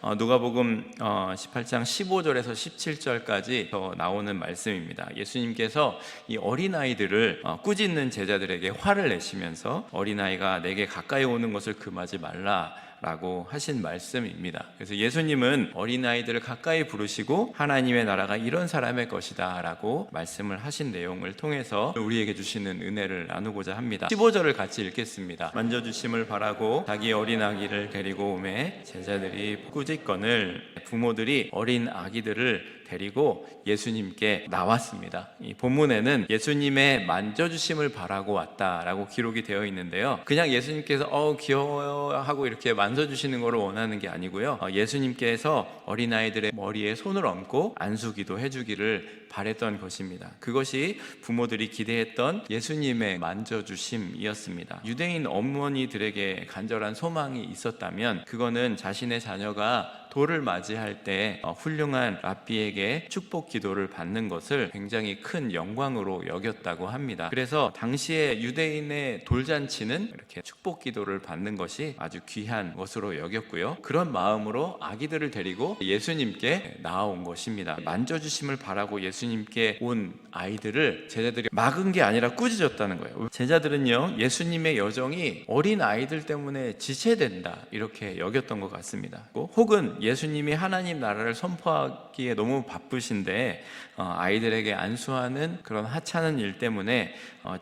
누가복음 18장 15절에서 17절까지 나오는 말씀입니다. 예수님께서 이 어린아이들을 꾸짖는 제자들에게 화를 내시면서 어린아이가 내게 가까이 오는 것을 금하지 말라 라고 하신 말씀입니다. 그래서 예수님은 어린아이들을 가까이 부르시고 하나님의 나라가 이런 사람의 것이다 라고 말씀을 하신 내용을 통해서 우리에게 주시는 은혜를 나누고자 합니다. 15절을 같이 읽겠습니다. 만져주심을 바라고 자기 어린 아기를 데리고 오매 제자들이 꾸짖거늘 부모들이 어린 아기들을 데리고 예수님께 나왔습니다. 이 본문에는 예수님의 만져주심을 바라고 왔다라고 기록이 되어 있는데요, 그냥 예수님께서 귀여워요 하고 이렇게 만져주시는 것을 원하는 게 아니고요, 예수님께서 어린아이들의 머리에 손을 얹고 안수기도 해주기를 바랬던 것입니다. 그것이 부모들이 기대했던 예수님의 만져주심이었습니다. 유대인 어머니들에게 간절한 소망이 있었다면 그거는 자신의 자녀가 돌을 맞이할 때 훌륭한 랍비에게 축복 기도를 받는 것을 굉장히 큰 영광으로 여겼다고 합니다. 그래서 당시에 유대인의 돌잔치는 이렇게 축복 기도를 받는 것이 아주 귀한 것으로 여겼고요, 그런 마음으로 아기들을 데리고 예수님께 나아온 것입니다. 만져주심을 바라고 예수님께 온 아이들을 제자들이 막은 게 아니라 꾸짖었다는 거예요. 제자들은요, 예수님의 여정이 어린 아이들 때문에 지체된다 이렇게 여겼던 것 같습니다. 혹은 예수님이 하나님 나라를 선포하기에 너무 바쁘신데 아이들에게 안수하는 그런 하찮은 일 때문에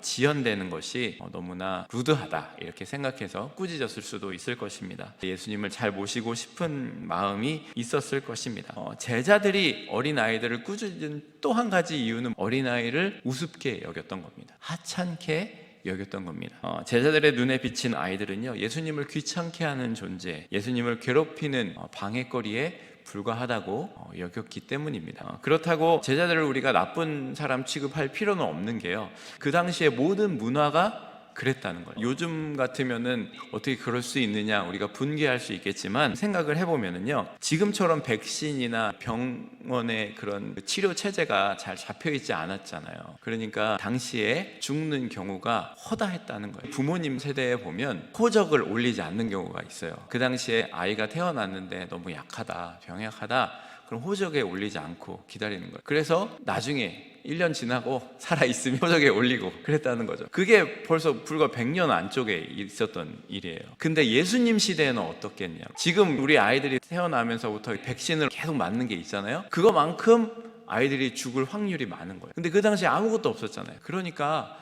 지연되는 것이 너무나 루드하다 이렇게 생각해서 꾸짖었을 수도 있을 것입니다. 예수님을 잘 모시고 싶은 마음이 있었을 것입니다. 제자들이 어린아이들을 꾸짖은 또 한 가지 이유는 어린아이를 우습게 여겼던 겁니다. 하찮게 여겼던 겁니다. 제자들의 눈에 비친 아이들은요, 예수님을 귀찮게 하는 존재, 예수님을 괴롭히는 방해거리에 불과하다고 여겼기 때문입니다. 그렇다고 제자들을 우리가 나쁜 사람 취급할 필요는 없는 게요, 그 당시에 모든 문화가 그랬다는 거예요. 요즘 같으면은 어떻게 그럴 수 있느냐 우리가 분개할 수 있겠지만 생각을 해보면은요, 지금처럼 백신이나 병원의 그런 치료 체제가 잘 잡혀 있지 않았잖아요. 그러니까 당시에 죽는 경우가 허다했다는 거예요. 부모님 세대에 보면 호적을 올리지 않는 경우가 있어요. 그 당시에 아이가 태어났는데 너무 약하다, 병약하다, 그럼 호적에 올리지 않고 기다리는 거예요. 그래서 나중에 1년 지나고 살아있으면 호적에 올리고 그랬다는 거죠. 그게 벌써 불과 100년 안쪽에 있었던 일이에요. 근데 예수님 시대에는 어떻겠냐, 지금 우리 아이들이 태어나면서부터 백신을 계속 맞는 게 있잖아요. 그거만큼 아이들이 죽을 확률이 많은 거예요. 근데 그 당시에 아무것도 없었잖아요. 그러니까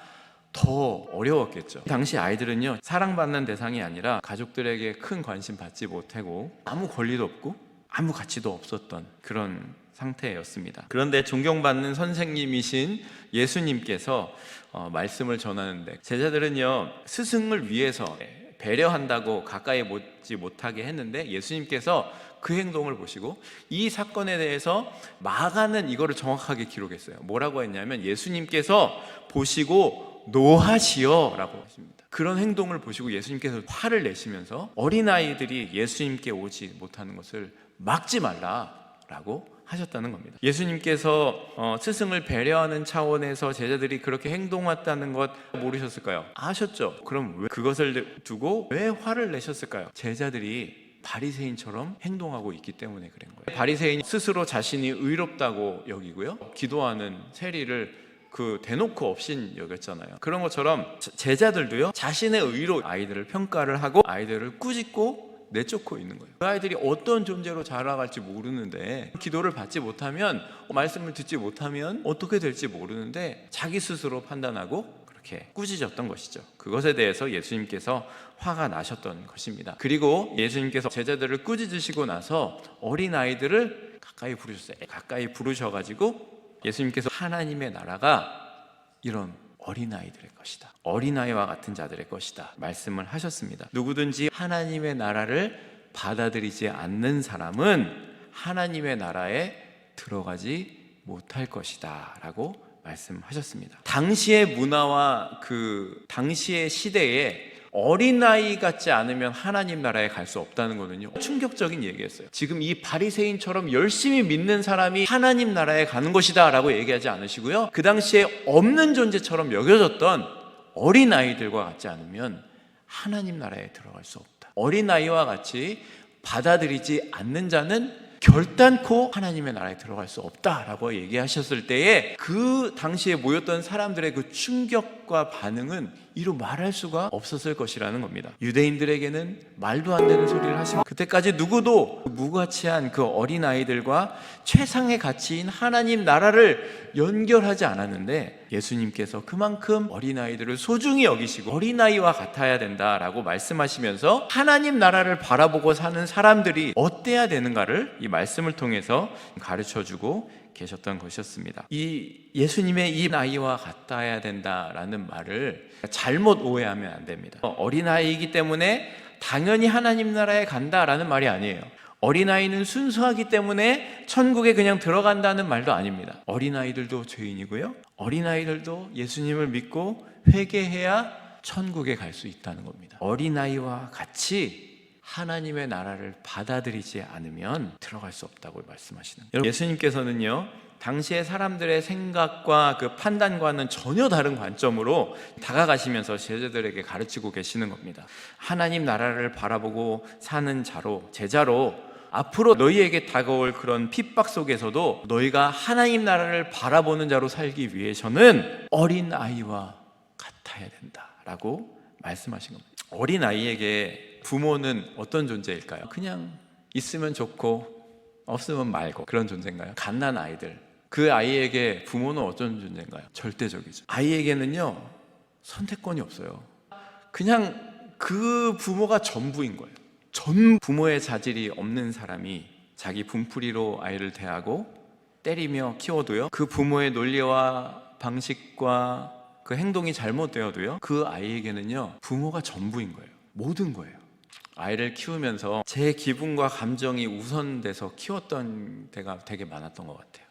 더 어려웠겠죠. 당시 아이들은요, 사랑받는 대상이 아니라 가족들에게 큰 관심 받지 못하고 아무 권리도 없고 아무 가치도 없었던 그런 상태였습니다. 그런데 존경받는 선생님이신 예수님께서 말씀을 전하는데, 제자들은요, 스승을 위해서 배려한다고 가까이 오지 못하게 했는데 예수님께서 그 행동을 보시고 이 사건에 대해서 마가는 이거를 정확하게 기록했어요. 뭐라고 했냐면, 예수님께서 보시고 노하시어 라고 하십니다. 그런 행동을 보시고 예수님께서 화를 내시면서 어린아이들이 예수님께 오지 못하는 것을 막지 말라라고 하셨다는 겁니다. 예수님께서 스승을 배려하는 차원에서 제자들이 그렇게 행동했다는 것 모르셨을까요? 아셨죠? 그럼 왜 그것을 두고 왜 화를 내셨을까요? 제자들이 바리새인처럼 행동하고 있기 때문에 그런 거예요. 바리새인이 스스로 자신이 의롭다고 여기고요, 기도하는 세리를 대놓고 업신 여겼잖아요. 그런 것처럼 제자들도요, 자신의 의로 아이들을 평가를 하고 아이들을 꾸짖고 내쫓고 있는 거예요. 그 아이들이 어떤 존재로 자라갈지 모르는데, 기도를 받지 못하면, 말씀을 듣지 못하면 어떻게 될지 모르는데 자기 스스로 판단하고 그렇게 꾸짖었던 것이죠. 그것에 대해서 예수님께서 화가 나셨던 것입니다. 그리고 예수님께서 제자들을 꾸짖으시고 나서 어린아이들을 가까이 부르셨어요. 가까이 부르셔가지고 예수님께서 하나님의 나라가 이런 어린아이들의 것이다, 어린아이와 같은 자들의 것이다 말씀을 하셨습니다. 누구든지 하나님의 나라를 받아들이지 않는 사람은 하나님의 나라에 들어가지 못할 것이다 라고 말씀하셨습니다. 당시의 문화와 당시의 시대에 어린아이 같지 않으면 하나님 나라에 갈 수 없다는 거는요, 충격적인 얘기였어요. 지금 이 바리새인처럼 열심히 믿는 사람이 하나님 나라에 가는 것이다 라고 얘기하지 않으시고요, 그 당시에 없는 존재처럼 여겨졌던 어린아이들과 같지 않으면 하나님 나라에 들어갈 수 없다. 어린아이와 같이 받아들이지 않는 자는 결단코 하나님의 나라에 들어갈 수 없다라고 얘기하셨을 때에 그 당시에 모였던 사람들의 그 충격과 반응은 이루 말할 수가 없었을 것이라는 겁니다. 유대인들에게는 말도 안 되는 소리를 하신, 그때까지 누구도 무가치한 그 어린아이들과 최상의 가치인 하나님 나라를 연결하지 않았는데, 예수님께서 그만큼 어린아이들을 소중히 여기시고 어린아이와 같아야 된다라고 말씀하시면서 하나님 나라를 바라보고 사는 사람들이 어때야 되는가를 이 말씀을 통해서 가르쳐주고 계셨던 것이었습니다. 이 예수님의 이 나이와 같아야 된다라는 말을 잘못 오해하면 안 됩니다. 어린아이이기 때문에 당연히 하나님 나라에 간다라는 말이 아니에요. 어린아이는 순수하기 때문에 천국에 그냥 들어간다는 말도 아닙니다. 어린아이들도 죄인이고요, 어린아이들도 예수님을 믿고 회개해야 천국에 갈 수 있다는 겁니다. 어린아이와 같이 하나님의 나라를 받아들이지 않으면 들어갈 수 없다고 말씀하시는 거예요. 예수님께서는요, 당시의 사람들의 생각과 그 판단과는 전혀 다른 관점으로 다가가시면서 제자들에게 가르치고 계시는 겁니다. 하나님 나라를 바라보고 사는 자로, 제자로 앞으로 너희에게 다가올 그런 핍박 속에서도 너희가 하나님 나라를 바라보는 자로 살기 위해서는 어린아이와 같아야 된다라고 말씀하신 겁니다. 어린아이에게 부모는 어떤 존재일까요? 그냥 있으면 좋고 없으면 말고 그런 존재인가요? 갓난아이들, 그 아이에게 부모는 어떤 존재인가요? 절대적이죠. 아이에게는요, 선택권이 없어요. 그냥 그 부모가 전부인 거예요. 전 부모의 자질이 없는 사람이 자기 분풀이로 아이를 대하고 때리며 키워도요, 그 부모의 논리와 방식과 그 행동이 잘못되어도요, 그 아이에게는요 부모가 전부인 거예요. 모든 거예요. 아이를 키우면서 제 기분과 감정이 우선돼서 키웠던 때가 되게 많았던 것 같아요.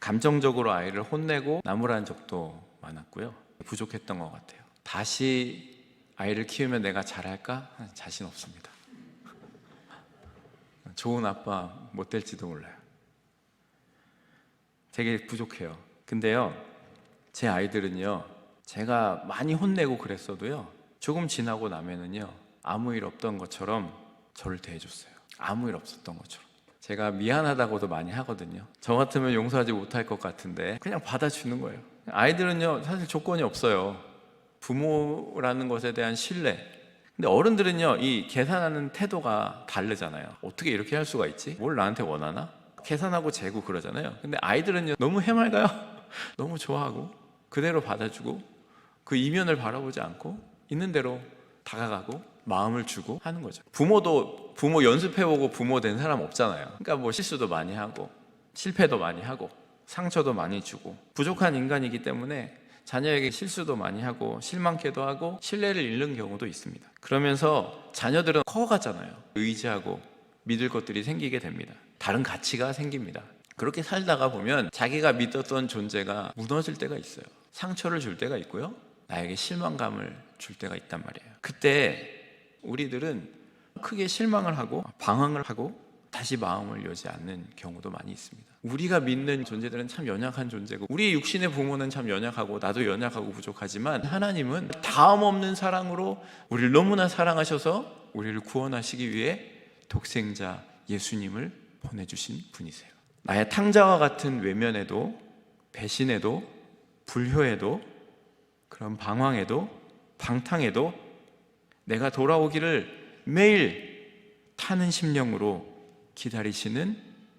감정적으로 아이를 혼내고 나무란 적도 많았고요, 부족했던 것 같아요. 다시 아이를 키우면 내가 잘할까? 자신 없습니다. 좋은 아빠 못 될지도 몰라요. 되게 부족해요. 근데요, 제 아이들은요, 제가 많이 혼내고 그랬어도요, 조금 지나고 나면은요, 아무 일 없던 것처럼 저를 대해줬어요. 아무 일 없었던 것처럼. 제가 미안하다고도 많이 하거든요. 저 같으면 용서하지 못할 것 같은데 그냥 받아주는 거예요. 아이들은요, 사실 조건이 없어요. 부모라는 것에 대한 신뢰. 근데 어른들은요, 이 계산하는 태도가 다르잖아요. 어떻게 이렇게 할 수가 있지? 뭘 나한테 원하나? 계산하고 재고 그러잖아요. 근데 아이들은요, 너무 해맑아요. 너무 좋아하고 그대로 받아주고 그 이면을 바라보지 않고 있는 대로 다가가고 마음을 주고 하는 거죠. 부모도 부모 연습해보고 부모 된 사람 없잖아요. 그러니까 뭐 실수도 많이 하고 실패도 많이 하고 상처도 많이 주고 부족한 인간이기 때문에 자녀에게 실수도 많이 하고 실망케도 하고 신뢰를 잃는 경우도 있습니다. 그러면서 자녀들은 커가잖아요. 의지하고 믿을 것들이 생기게 됩니다. 다른 가치가 생깁니다. 그렇게 살다가 보면 자기가 믿었던 존재가 무너질 때가 있어요. 상처를 줄 때가 있고요, 나에게 실망감을 줄 때가 있단 말이에요. 그때 우리들은 크게 실망을 하고 방황을 하고 다시 마음을 여지 않는 경우도 많이 있습니다. 우리가 믿는 존재들은 참 연약한 존재고 우리 육신의 부모는 참 연약하고 나도 연약하고 부족하지만 하나님은 다음 없는 사랑으로 우리를 너무나 사랑하셔서 우리를 구원하시기 위해 독생자 예수님을 보내주신 분이세요. 나의 탕자와 같은 외면에도 배신에도 불효에도 그런 방황에도 방탕에도 내가 돌아오기를 매일 타는 심령으로 기다리시는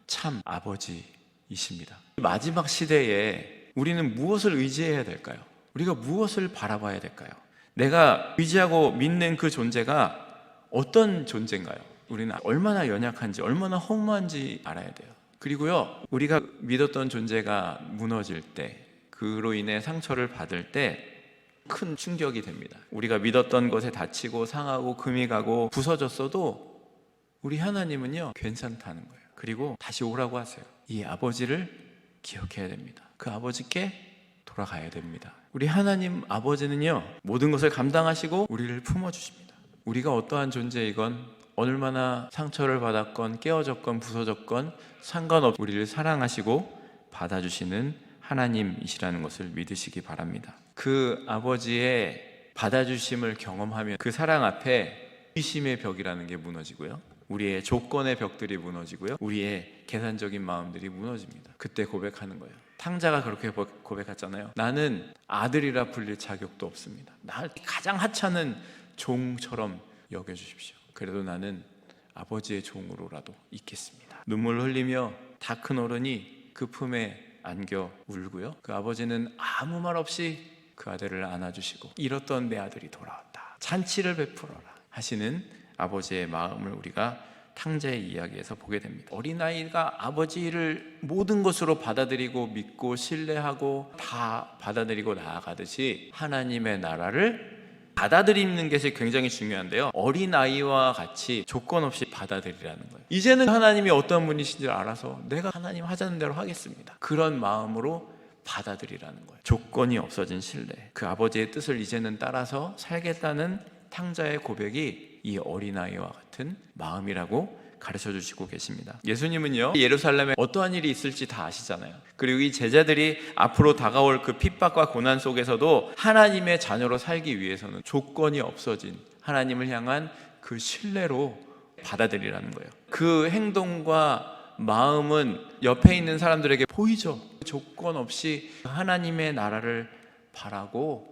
참 아버지이십니다. 마지막 시대에 우리는 무엇을 의지해야 될까요? 우리가 무엇을 바라봐야 될까요? 내가 의지하고 믿는 그 존재가 어떤 존재인가요? 우리는 얼마나 연약한지 얼마나 허무한지 알아야 돼요. 그리고요, 우리가 믿었던 존재가 무너질 때, 그로 인해 상처를 받을 때 큰 충격이 됩니다. 우리가 믿었던 것에 다치고 상하고 금이 가고 부서졌어도 우리 하나님은요, 괜찮다는 거예요. 그리고 다시 오라고 하세요. 이 아버지를 기억해야 됩니다. 그 아버지께 돌아가야 됩니다. 우리 하나님 아버지는요, 모든 것을 감당하시고 우리를 품어주십니다. 우리가 어떠한 존재이건 얼마나 상처를 받았건 깨어졌건 부서졌건 상관없이 우리를 사랑하시고 받아주시는 하나님이시라는 것을 믿으시기 바랍니다. 그 아버지의 받아주심을 경험하면 그 사랑 앞에 의심의 벽이라는 게 무너지고요, 우리의 조건의 벽들이 무너지고요, 우리의 계산적인 마음들이 무너집니다. 그때 고백하는 거예요. 탕자가 그렇게 고백했잖아요. 나는 아들이라 불릴 자격도 없습니다. 나 가장 하찮은 종처럼 여겨주십시오. 그래도 나는 아버지의 종으로라도 있겠습니다. 눈물 흘리며 다 큰 어른이 그 품에 안겨 울고요, 그 아버지는 아무 말 없이 그 아들을 안아주시고 잃었던 내 아들이 돌아왔다, 잔치를 베풀어라 하시는 아버지의 마음을 우리가 탕자의 이야기에서 보게 됩니다. 어린아이가 아버지를 모든 것으로 받아들이고 믿고 신뢰하고 다 받아들이고 나아가듯이 하나님의 나라를 받아들이는 것이 굉장히 중요한데요, 어린아이와 같이 조건 없이 받아들이라는 거예요. 이제는 하나님이 어떤 분이신지 알아서 내가 하나님 하자는 대로 하겠습니다, 그런 마음으로 받아들이라는 거예요. 조건이 없어진 신뢰, 그 아버지의 뜻을 이제는 따라서 살겠다는 탕자의 고백이 이 어린아이와 같은 마음이라고 가르쳐 주시고 계십니다. 예수님은요, 예루살렘에 어떠한 일이 있을지 다 아시잖아요. 그리고 이 제자들이 앞으로 다가올 그 핍박과 고난 속에서도 하나님의 자녀로 살기 위해서는 조건이 없어진 하나님을 향한 그 신뢰로 받아들이라는 거예요. 그 행동과 마음은 옆에 있는 사람들에게 보이죠. 조건 없이 하나님의 나라를 바라고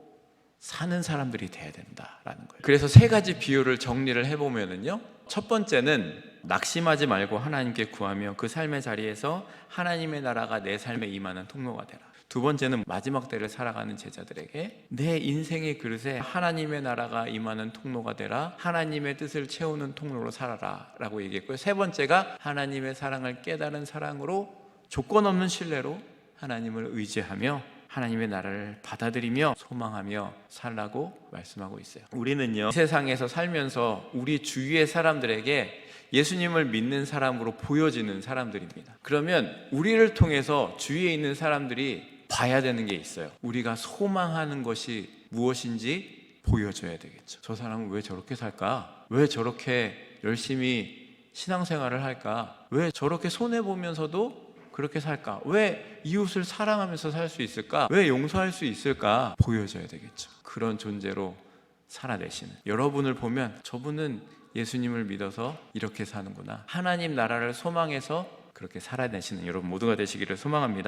사는 사람들이 돼야 된다라는 거예요. 그래서 세 가지 비유를 정리를 해보면은요, 첫 번째는 낙심하지 말고 하나님께 구하며 그 삶의 자리에서 하나님의 나라가 내 삶에 임하는 통로가 되라. 두 번째는 마지막 때를 살아가는 제자들에게 내 인생의 그릇에 하나님의 나라가 임하는 통로가 되라, 하나님의 뜻을 채우는 통로로 살아라 라고 얘기했고요. 세 번째가 하나님의 사랑을 깨달은 사랑으로 조건 없는 신뢰로 하나님을 의지하며 하나님의 나라를 받아들이며 소망하며 살라고 말씀하고 있어요. 우리는요, 이 세상에서 살면서 우리 주위의 사람들에게 예수님을 믿는 사람으로 보여지는 사람들입니다. 그러면 우리를 통해서 주위에 있는 사람들이 봐야 되는 게 있어요. 우리가 소망하는 것이 무엇인지 보여줘야 되겠죠. 저 사람은 왜 저렇게 살까? 왜 저렇게 열심히 신앙생활을 할까? 왜 저렇게 손해보면서도 그렇게 살까? 왜 이웃을 사랑하면서 살 수 있을까? 왜 용서할 수 있을까? 보여줘야 되겠죠. 그런 존재로 살아내시는 여러분을 보면 저분은 예수님을 믿어서 이렇게 사는구나, 하나님 나라를 소망해서 그렇게 살아내시는 여러분 모두가 되시기를 소망합니다.